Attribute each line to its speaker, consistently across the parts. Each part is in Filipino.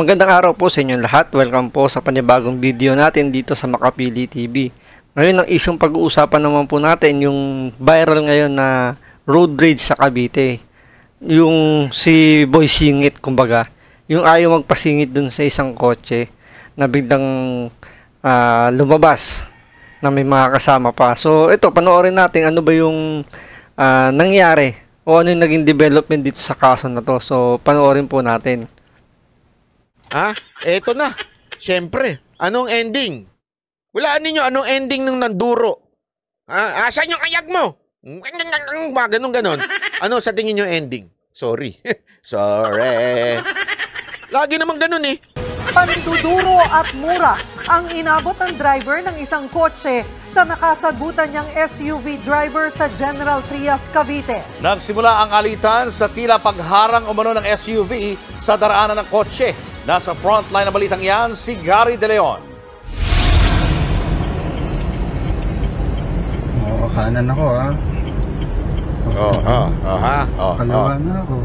Speaker 1: Magandang araw po sa inyong lahat. Welcome po sa panibagong video natin dito sa Makapili TV. Ngayon ang isyong pag-uusapan naman po natin yung viral ngayon na road rage sa Cavite. Yung si Boy Singit kumbaga. Yung ayaw magpasingit dun sa isang kotse na biglang lumabas na may mga kasama pa. So ito, panoorin natin ano ba yung nangyari o ano yung naging development dito sa kaso na to. So panoorin po natin.
Speaker 2: Eto na. Siyempre, anong ending? Walaan ninyo anong ending ng nanduro. Asan yung ayag mo? Ganon. Ano sa tingin nyo ending? Sorry. Sorry. Lagi naman ganon eh.
Speaker 3: Panduduro at mura ang inabot ng driver ng isang kotse sa nakasagutan niyang SUV driver sa General Trias, Cavite.
Speaker 4: Nagsimula ang alitan sa tila pagharang umano ng SUV sa daraanan ng kotse. Nasa frontline na balitang yan, si Gary De Leon.
Speaker 5: Kanan ako Kalawa na ako.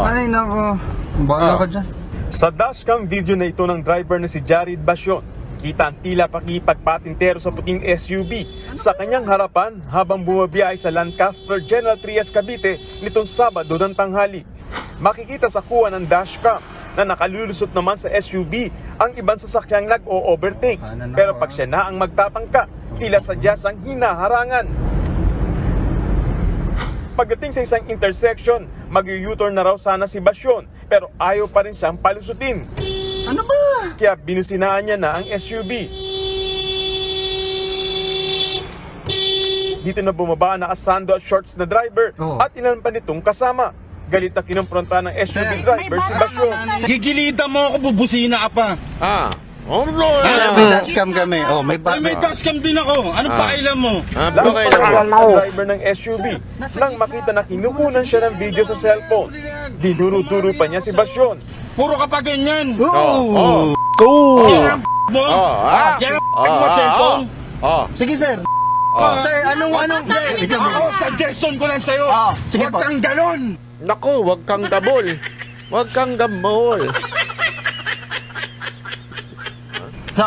Speaker 5: Ay nako, bahala ka dyan.
Speaker 6: Sa dashcam video na ito ng driver na si Jared Basyon, kita ang tila pakipagpatintero sa puting SUV sa kanyang harapan habang bumabiyahe sa Lancaster General Trias, Cavite nitong Sabado ng tanghali. Makikita sa kuha ng dashcam na nakalulusot naman sa SUV ang ibang sasakyang nag-o-overtake. Pero pag siya na ang magtatangka, tila sadya siyang hinaharangan. Pagdating sa isang intersection, mag-u-turn na raw sana si Basyon, pero ayaw pa rin siyang palusutin.
Speaker 5: Ano ba?
Speaker 6: Kaya binusinaan niya na ang SUV. Dito na bumaba ang nakasando at shorts na driver at ilan pa nitong kasama. Galit na kinumpronta ng SUV driver si Basyon.
Speaker 5: Gigilitan mo ako, bubusina ka pa. May dashcam kami. May dashcam din ako. Anong pakailan mo?
Speaker 6: Ang driver ng SUV nang makita na kinukunan siya ng video sa cellphone. Dinuro-duro pa niya si Basyon.
Speaker 5: Puro ka pa ganyan.
Speaker 1: Go!
Speaker 5: Yan mo cellphone. Sige sir. Sir, anong suggestion ko lang sa'yo. Huwag kang ganon.
Speaker 2: Naku, wag kang dabol. Wag kang dabol.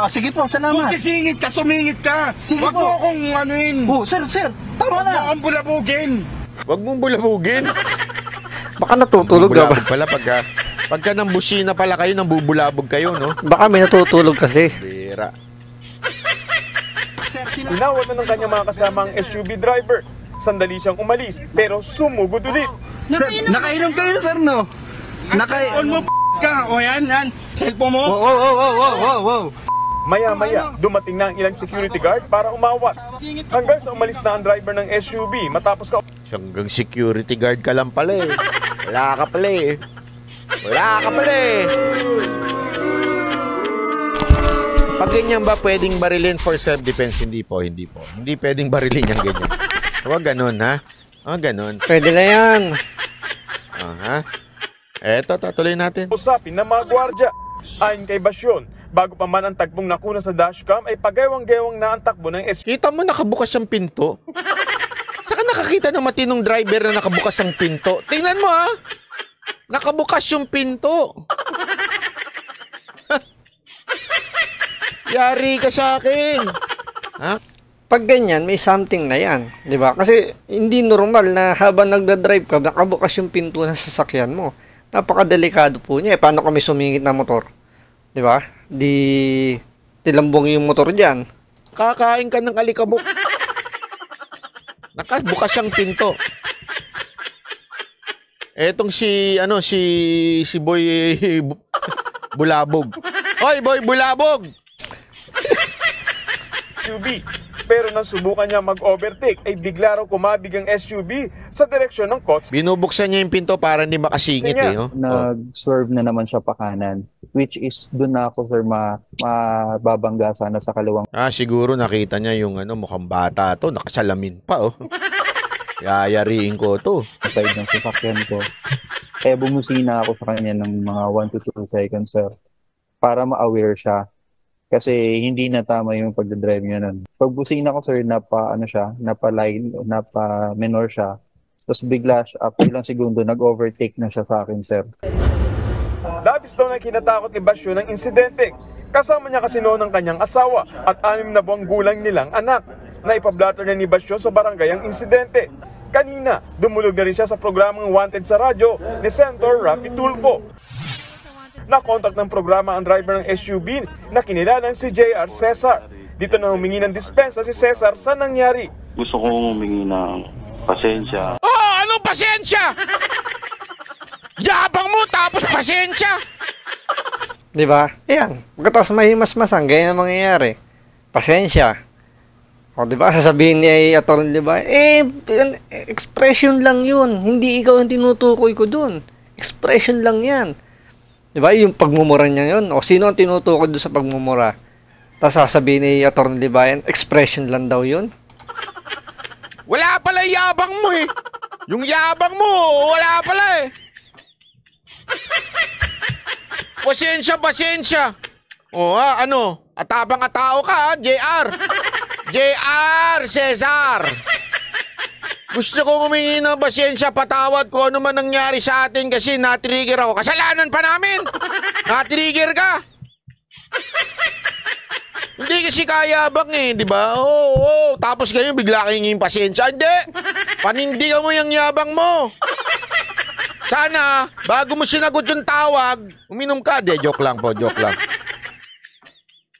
Speaker 5: Sige po, salamat. Kung sisingit ka, sumingit ka. Huwag mo akong anuin. Sir, tama na. Huwag mo akong bulabugin.
Speaker 2: Wag mong bulabugin.
Speaker 1: Baka natutulog ka ba?
Speaker 2: Pala pagka nang busina pala kayo, nang bubulabog kayo, no?
Speaker 1: Baka may natutulog kasi.
Speaker 2: Bira.
Speaker 6: Inawat na ng kanyang mga kasama ang SUV driver. Sandali siyang umalis, pero sumugod ulit.
Speaker 5: Sir, nakainom kayo na sir, no? Nakainom mo ka. O yan. Cellphone mo. Wow.
Speaker 6: Maya-maya, dumating na ang ilang security guard para umawat. Hanggang sa umalis na ang driver ng SUV matapos
Speaker 2: Hanggang security guard ka lang pala eh. Wala ka pala eh. Pag ganyan ba pwedeng barilin for self-defense? Hindi po. Hindi pwedeng barilin yung ganyan. Huwag ganun, ha? Ganun.
Speaker 1: Pwede na yan.
Speaker 2: Eto, tatuloy natin.
Speaker 6: usapin ng mga gwardya. Ayon kay Basyon, bago pa man ang tagpong nakuna sa dashcam ay pagewang-gewang na ang takbo ng SUV.
Speaker 2: Kita mo nakabukas ang pinto? Saka nakakita ng matinong driver na nakabukas ang pinto? Tingnan mo, ha? Nakabukas yung pinto. Yari ka sa akin.
Speaker 1: Pag ganyan, may something na yan. Di ba? Kasi hindi normal na habang nagdadrive ka, nakabukas yung pinto ng sasakyan mo. Napakadelikado po niya. Paano kami sumingit na motor? Di ba? Di tilambong yung motor dyan.
Speaker 2: Kakain ka ng alikabok. Nakabukas ang pinto. Etong si Boy Bulabog. Hoy, Boy Bulabog!
Speaker 6: SUV. Pero nang subukan niya mag-overtake ay bigla raw kumabig ang SUV sa direksyon ng kotse.
Speaker 2: Binubuksan niya yung pinto para hindi makasingit eh. No?
Speaker 7: Nag-swerve na naman siya pa kanan. Which is doon na ako sir mababangga sana sa kaliwang.
Speaker 2: Siguro nakita niya yung mukhang bata to. Nakasalamin pa Yayariin ko to.
Speaker 7: Side ng sasakyan ko. Kaya bumusina ako sa kanya ng mga 1 to 2 seconds sir. Para ma-aware siya. Kasi hindi na tama yung pagdadrive niya nun. Pagbusina ko sir, napa-minor siya. Tapos bigla siya, after ilang segundo, nag-overtake na siya sa akin sir.
Speaker 6: Labis daw na kinatakot ni Basyo ng insidente. Kasama niya kasi noon ang kanyang asawa at 6 na buwang gulang nilang anak na ipablatter na ni Basyo sa barangay ang insidente. Kanina, dumulog na rin siya sa programang Wanted sa radyo ni Senator Rapi Tulfo. Nakontak ng programa ang driver ng SUV na kinilalang si J.R. Cesar. Dito na humingi ng dispensa si Cesar sa nangyari.
Speaker 8: Gusto kong humingi ng pasensya.
Speaker 2: Oh, anong pasensya? Yabang mo tapos pasensya.
Speaker 1: Di ba? Ayan. Pagkatapos mahimas-masang, ganyan ang mangyayari. Pasensya. O, di ba? Sasabihin ni Atty. Libayan, expression lang yun. Hindi ikaw ang tinutukoy ko dun. Expression lang yan. Di ba? Yung pagmumura niya yun. O, sino ang tinutukoy doon sa pagmumura? Tapos sasabihin ni Atty. Libayan, expression lang daw yun.
Speaker 2: Wala pala yabang mo eh. Yung yabang mo, wala pala eh. Pasensya. O, ano? Atabang-atao ka, ha? JR. JR Cesar. Gusto ko humingi ng pasensya, patawad ko ano man nangyari sa atin kasi na-trigger ako. Kasalanan pa namin. Na-trigger ka. Hindi kasi kayabang eh, di ba? Oo. Tapos ngayon bigla kang hinging pasensya. Hindi. Panindigan mo yung yabang mo. Sana, bago mo sinagot yung tawag, uminom ka. De, joke lang po, joke lang.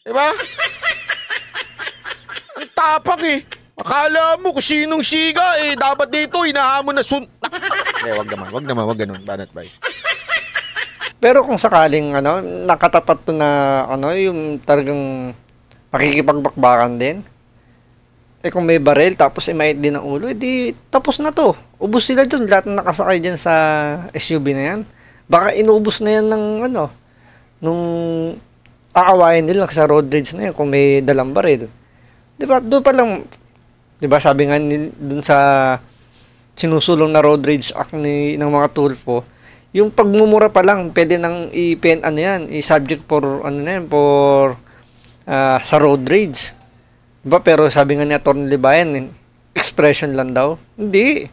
Speaker 2: Diba? Ang tapang eh. Akala mo kung sinong siga eh. Dapat dito, hinahamon na wag ganun. Banat bay.
Speaker 1: Pero kung sakaling, nakatapat to na, yung talagang makikipagbakbakan din, kung may baril, tapos mait din ang ulo, edi tapos na to. Ubus sila dun, lahat na nakasakay dyan sa SUV na yan. Baka inubos na yan ng, nung aawayan nila sa road rage na yan kung may dalang baril. Diba, doon pa lang, diba sabi nga dun sa sinusulong na road rage act ng mga Tulfo, yung pagmumura pa lang, pwede nang i-subject for, sa road rage. Diba? Pero sabi nga ni Atty. Libayan, expression lang daw. Hindi.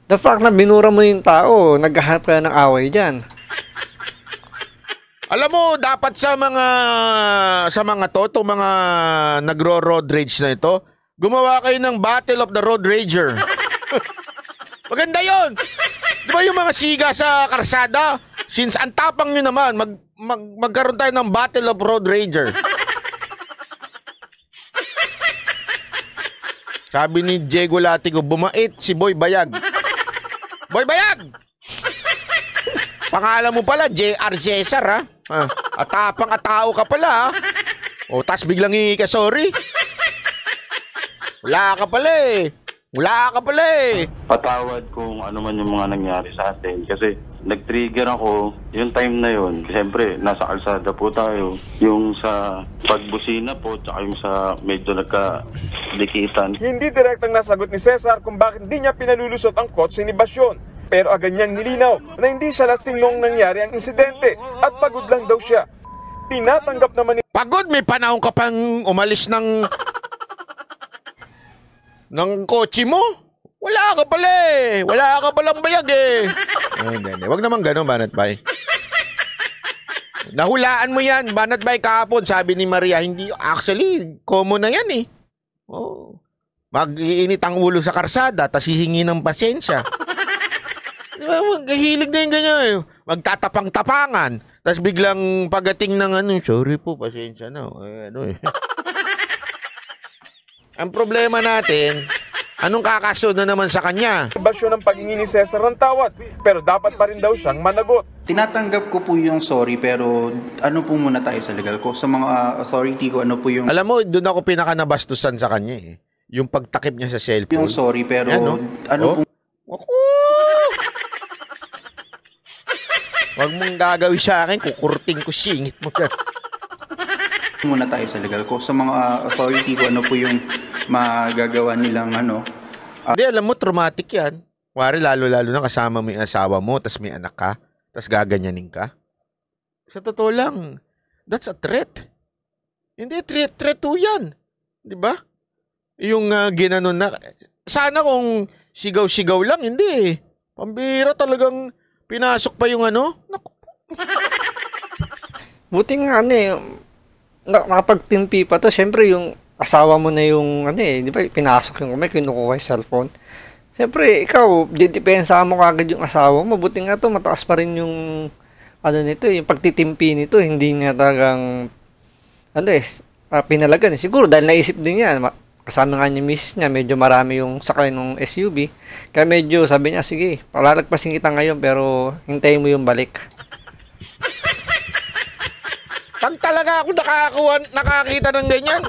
Speaker 1: The fact na binura mo yung tao, naghahanap ka ng away dyan.
Speaker 2: Alam mo, dapat sa mga mga nagro-road rage na ito, gumawa kayo ng Battle of the Road Rager. Maganda yon. Di ba yung mga siga sa karsada? Since ang tapang nyo naman, magkaroon tayo ng Battle of Road Rager. Sabi ni Diego Latigo, bumait si Boy Bayag. Boy Bayag! Pangalan mo pala, J.R. Cesar, ha? Atapang-atao ka pala, ha? O, tas biglang hihingi ka, sorry. Wala ka pala eh.
Speaker 8: Patawad kung ano man yung mga nangyari sa atin kasi nag-trigger ako yung time na yun. Siyempre, nasa kalsada po tayo. Yung sa pagbusina po, tsaka yung sa medyo nagka-dikitan.
Speaker 6: Hindi direktang nasagot ni Cesar kung bakit hindi niya pinalulusot ang kotse ni Basyon. Pero agad niyang nilinaw na hindi siya lasing nung nangyari ang insidente at pagod lang daw siya. Tinatanggap naman ni
Speaker 2: Pagod? May panahon ka pang umalis ng kotse mo? Wala ka pala eh. Wala ka palang bayag eh. Hindi. Wag naman ganun, Banat Bay. Nahulaan mo yan, Banat Bay, kahapon. Sabi ni Maria, hindi, actually, common na yan eh. Oh. Mag-iinit ang ulo sa karsada, tas hihingi ng pasensya. Diba, maghihilig na yung ganyan eh. Magtatapang-tapangan. Tas biglang pagating ng sorry po, pasensya na. Ang problema natin, anong kakasunod na naman sa kanya?
Speaker 6: Basyon ng paghingi ni Cesar ng tawad, pero dapat pa rin daw siyang managot.
Speaker 9: Tinatanggap ko po yung sorry, pero ano po muna tayo sa legal ko? Sa mga authority ko, ano po yung...
Speaker 2: Alam mo, doon ako pinaka-nabastusan sa kanya eh. Yung pagtakip niya sa cellphone.
Speaker 9: Yung sorry, pero ano po...
Speaker 2: Ako! Wag mong gagawin sa akin, kukurting ko, singit mo ka.
Speaker 9: Muna tayo sa legal ko. Sa mga authority ko, ano po yung magagawa nilang
Speaker 2: Hindi, alam mo, traumatic yan. Wari, lalo-lalo na kasama mo yung asawa mo, tas may anak ka, tas gaganyanin ka. Sa totoo lang, that's a threat. Hindi, threat to yan. Di ba? Yung ginanon na, sana kung sigaw-sigaw lang, hindi eh. Pambira talagang pinasok pa yung Naku.
Speaker 1: Buti nga nakapagtimpi pa to. Siyempre yung asawa mo na yung di ba, pinasok yung kamay, kinukuha yung cellphone. Siyempre, ikaw, didepensa mo kagad yung asawa mo. Buti nga to, mataas pa rin yung nito, yung pagtitimpi nito, hindi nga talagang pinalagan. Siguro dahil naisip din niya, kasama nga niya miss niya, medyo marami yung sakay ng SUV. Kaya medyo sabi niya, sige, palalagpasin kita ngayon pero hintayin mo yung balik.
Speaker 2: Pag talaga ako nakakita ng ganyan.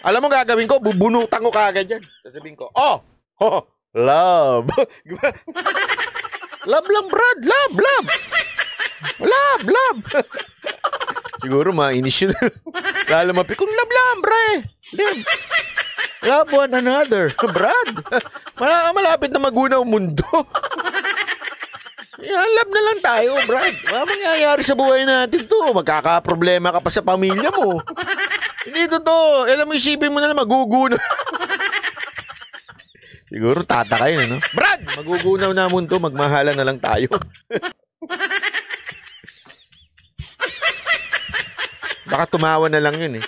Speaker 2: Alam mo gagawin ko, bubunutan ko kagad yan. Sasabihin ko, love. Love lang, Brad. Love. Siguro mainis yun. Lalamapi kong love lang, bre. Love one another. Brad, malapit na magunaw mundo. Love na lang tayo, Brad. Wala mangyayari sa buhay natin to. Magkakaproblema ka pa sa pamilya mo. Hindi totoo. Alam mo, isipin mo na lang, magugunaw. Siguro tatakayin, ano? Brad, magugunaw na mundo. Magmahalan na lang tayo. Baka tumawa na lang yun eh.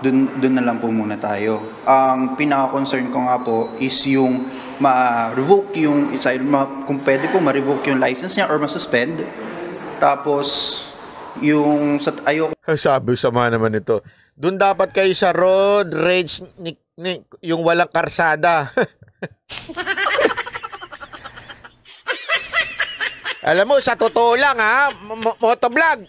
Speaker 9: Dun na lang po muna tayo. Ang pinaka-concern ko nga po is yung ma-revoke yung kung pwede po ma-revoke yung license niya or ma-suspend. Tapos yung ayoko.
Speaker 2: Sabi sama naman ito. Doon dapat kayo sa road rage yung walang karsada. Alam mo, sa totoo lang motovlog,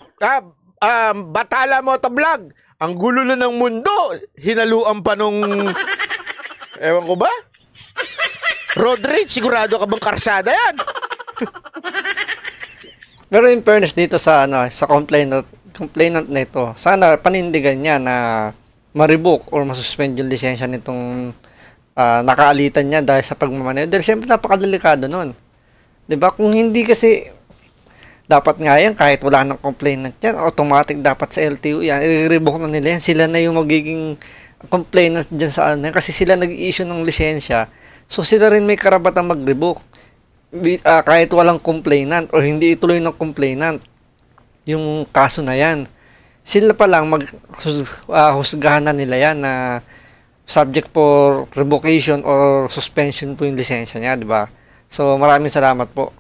Speaker 2: Batala Motovlog, ang gulo na ng mundo, hinaluan pa nung, ewan ko ba? Road rage, sigurado ka bang karsada yan?
Speaker 1: Pero in fairness dito sa complainant na ito, sana panindigan niya na ma-revoke or masuspend yung lisensya nitong nakaalitan niya dahil sa pagmamaneho. Dahil siyempre napakadelikado nun. 'Di ba? Kung hindi kasi dapat nga yan, kahit wala nang complainant yan, automatic dapat sa LTO yan, i-revoke na nila yan. Sila na yung magiging complainant dyan sa kasi sila nag-i-issue ng lisensya. So sila rin may karapatang mag-revoke. Kahit walang complainant o hindi ituloy ng complainant yung kaso na yan. Sila pa lang husgahan na nila yan na subject for revocation or suspension po yung lisensya niya, di ba? So maraming salamat po.